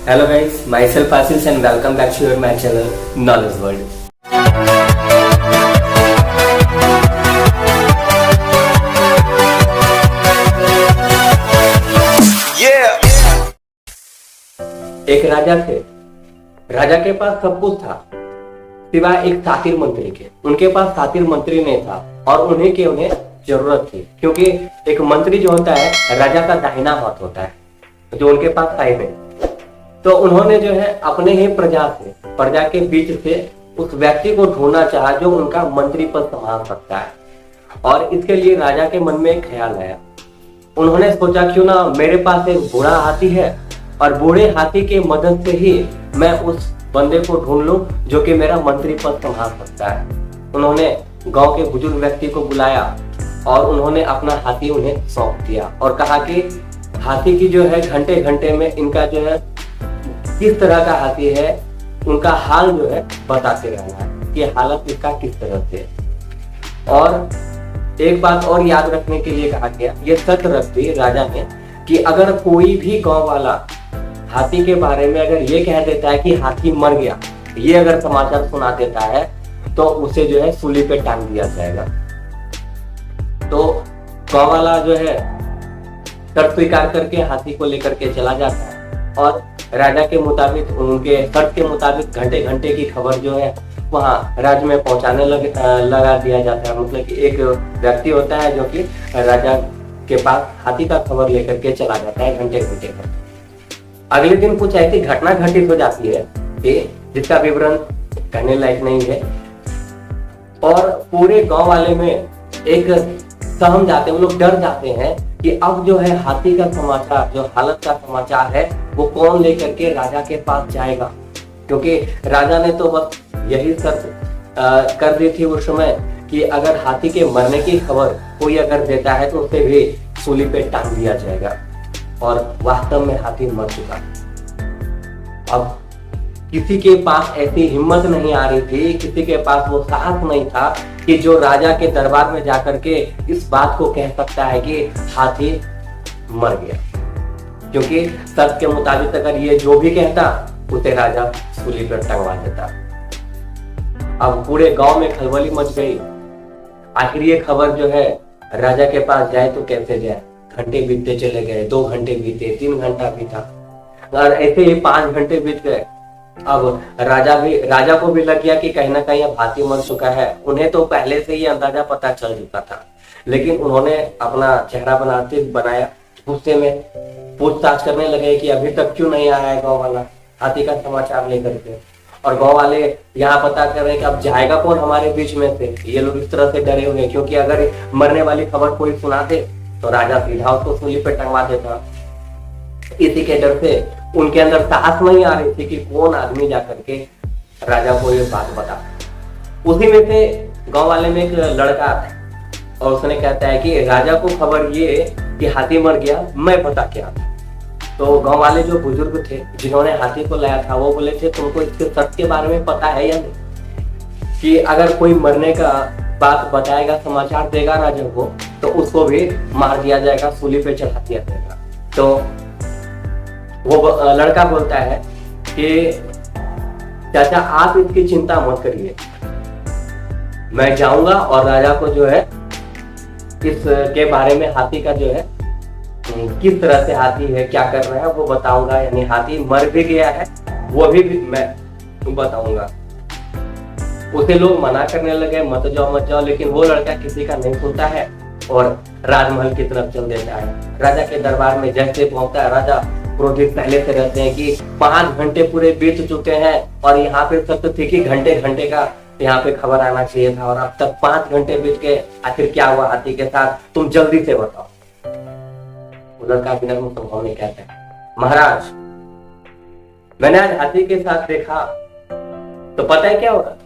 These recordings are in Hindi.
Hello guys, myself Asis and welcome back to my channel Knowledge World. एक राजा थे। राजा के पास सब कुछ था सिवाय एक सातिर मंत्री के। उनके पास सातिर मंत्री नहीं था और उन्हें जरूरत थी, क्योंकि एक मंत्री जो होता है राजा का दाहिना हाथ होता है, जो उनके पास था ही नहीं। तो उन्होंने जो है अपने ही प्रजा के बीच से उस व्यक्ति को ढूंढना चाहा जो उनका मंत्री पद संभाल सकता है। और इसके लिए राजा के मन में एक ख्याल आया। उन्होंने सोचा क्यों ना मेरे पास एक बूढ़ा हाथी है और बूढ़े हाथी के मदद से ही मैं उस बंदे को ढूंढ लूं जो कि मेरा मंत्री पद संभाल सकता है। उन्होंने गांव के बुजुर्ग व्यक्ति को बुलाया और उन्होंने अपना हाथी उन्हें सौंप दिया और कहा कि हाथी की जो है घंटे घंटे में इनका जो है किस तरह का हाथी है उनका हाल जो है बताते रहना है कि हालत इसका किस तरह से। और एक बात और याद रखने के लिए कहा गया, ये सच रख दी राजा ने कि अगर कोई भी गांव वाला हाथी के बारे में अगर ये कह देता है कि हाथी मर गया, ये अगर समाचार सुना देता है तो उसे जो है सूली पे टांग दिया जाएगा। तो गांव वाला जो है शर्त स्वीकार करके हाथी को लेकर के चला जाता है और राजा के मुताबिक उनके शर्त के मुताबिक घंटे घंटे की खबर जो है वहाँ राज्य में पहुंचाने लगा दिया जाता है। मतलब कि एक व्यक्ति होता है जो कि राजा के पास हाथी का खबर लेकर के चला जाता है घंटे घंटे पर। अगले दिन कुछ ऐसी घटना घटित हो जाती है कि जिसका विवरण कहने लायक नहीं है और पूरे गांव वाले में एक सहम जाते हैं, वो लोग डर जाते हैं कि अब जो है हाथी का समाचार, जो हालत का समाचार है वो कौन लेकर के राजा के पास जाएगा। क्योंकि राजा ने तो बस यही शर्त कर दी थी उस समय कि अगर हाथी के मरने की खबर कोई अगर देता है तो उसे भी सूली पे टांग दिया जाएगा। और वास्तव में हाथी मर चुका। अब किसी के पास ऐसी हिम्मत नहीं आ रही थी, किसी के पास वो साहस नहीं था कि जो राजा के दरबार में जाकर के इस बात को कह सकता है कि हाथी मर गया। क्योंकि सत्य के मुताबिक अगर ये जो भी कहता उसे राजा सूली पर टंगवा देता। अब पूरे गांव में खलबली मच गई। आखिर ये खबर जो है राजा के पास जाए तो कैसे जाए। घंटे बीतते चले गए, 2 घंटे बीते, 3 घंटा बीता और ऐसे ही 5 घंटे बीत गए। अब राजा को भी लग गया कि कहीं ना कहीं अब हाथी मर चुका है। उन्हें तो पहले से ही अंदाजा पता चल चुका था, लेकिन उन्होंने अपना चेहरा बनाया, गुस्से में पूछताछ करने लगे कि अभी तक क्यों नहीं आया है गांव वाला हाथी का समाचार लेकर के। और गांव वाले यहाँ पता कर रहे हैं कि अब जाएगा कौन हमारे बीच में से। ये लोग इस तरह से डरे हुए, क्योंकि अगर मरने वाली खबर कोई सुना दे तो राजा सीधा उसको सूली पे टंगवा देता। इसी के डर से उनके अंदर साहस नहीं आ रही थी कि कौन आदमी जाकर के राजा को ये बात बता। उसी में से गांव वाले में एक लड़का आता है और उसने कहता है कि राजा को खबर ये कि हाथी मर गया, मैं पता क्या। तो गांव वाले जो बुजुर्ग थे जिन्होंने हाथी को लाया था वो बोले थे तुमको इसके सत्य के बारे में पता है या नहीं, कि अगर कोई मरने का बात बताएगा, समाचार देगा राजा को, तो उसको भी मार दिया जाएगा, सूली पे चढ़ा दिया जाएगा। तो वो लड़का बोलता है कि चाचा आप इसकी चिंता मत करिए, मैं जाऊंगा और राजा को जो है इसके बारे में हाथी का जो है किस तरह से हाथी है, क्या कर रहा है वो बताऊंगा। यानी हाथी मर भी गया है वो भी मैं बताऊंगा। उसे लोग मना करने लगे मत जाओ, लेकिन वो लड़का किसी का नहीं सुनता है और राजमहल की तरफ चल देता है। राजा के दरबार में जैसे पहुंचता है, राजा क्रोधित पहले से रहते हैं कि 5 घंटे पूरे बीत चुके हैं और यहाँ पे सत्य थी कि घंटे घंटे का यहाँ पे खबर आना चाहिए था और अब तक 5 घंटे बीत गए, आखिर क्या हुआ हाथी के साथ, तुम जल्दी से बताओ। लड़का विनम्र स्वभाव में कहता है महाराज मैंने आज हाथी के साथ देखा तो पता है क्या हो रहा,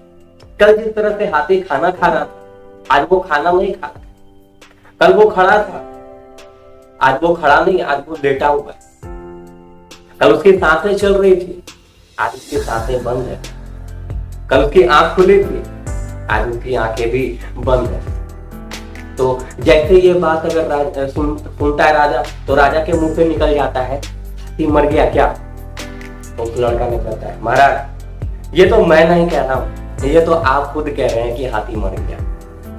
कल जिस तरह से हाथी खाना खा रहा था आज वो खाना नहीं खा, कल वो खड़ा था आज वो खड़ा नहीं, आज वो लेटा हुआ है। कल उसकी सांसें चल रही थी आज उसकी सांसें बंद है, कल उसकी आंख खुली थी आज उसकी आंखें भी बंद है। तो जैसे ये बात अगर सुनता है राजा तो राजा के मुंह पे निकल जाता है हाथी मर गया क्या। तो उस लड़का ने कहता है, महाराज ये तो मैं नहीं कह रहा हूँ, ये तो आप खुद कह रहे हैं कि हाथी मर गया,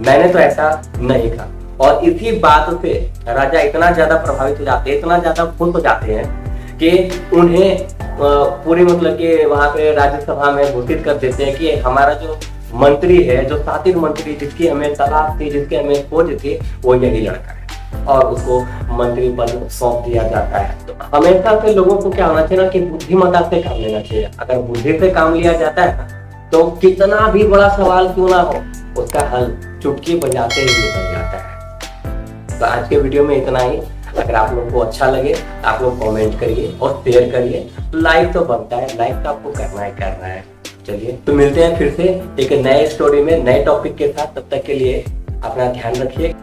मैंने तो ऐसा नहीं कहा। और इसी बात से राजा इतना ज्यादा प्रभावित हो जाते हैं, इतना ज्यादा खुश हो जाते हैं कि उन्हें पूरी मतलब कि वहां पे राज्यसभा में घोषित कर देते हैं कि हमारा जो मंत्री है, जो सातिर मंत्री जिसकी हमें तलाश थी, जिसकी हमें खोज थी, वो यही लड़का है, और उसको मंत्री पद सौंप दिया जाता है। तो हमेशा से लोगों को क्या होना चाहिए ना कि बुद्धिमत्ता से काम लेना चाहिए। अगर बुद्धि से काम लिया जाता है तो कितना भी बड़ा सवाल क्यों ना हो, उसका हल चुटकी बजाते ही निकल जाता है। तो आज के वीडियो में इतना ही। अगर आप लोग को अच्छा लगे आप लोग कमेंट करिए और शेयर करिए। लाइक तो बनता है, लाइक तो आपको करना है। चलिए तो मिलते हैं फिर से एक नए स्टोरी में, नए टॉपिक के साथ। तब तक के लिए अपना ध्यान रखिए।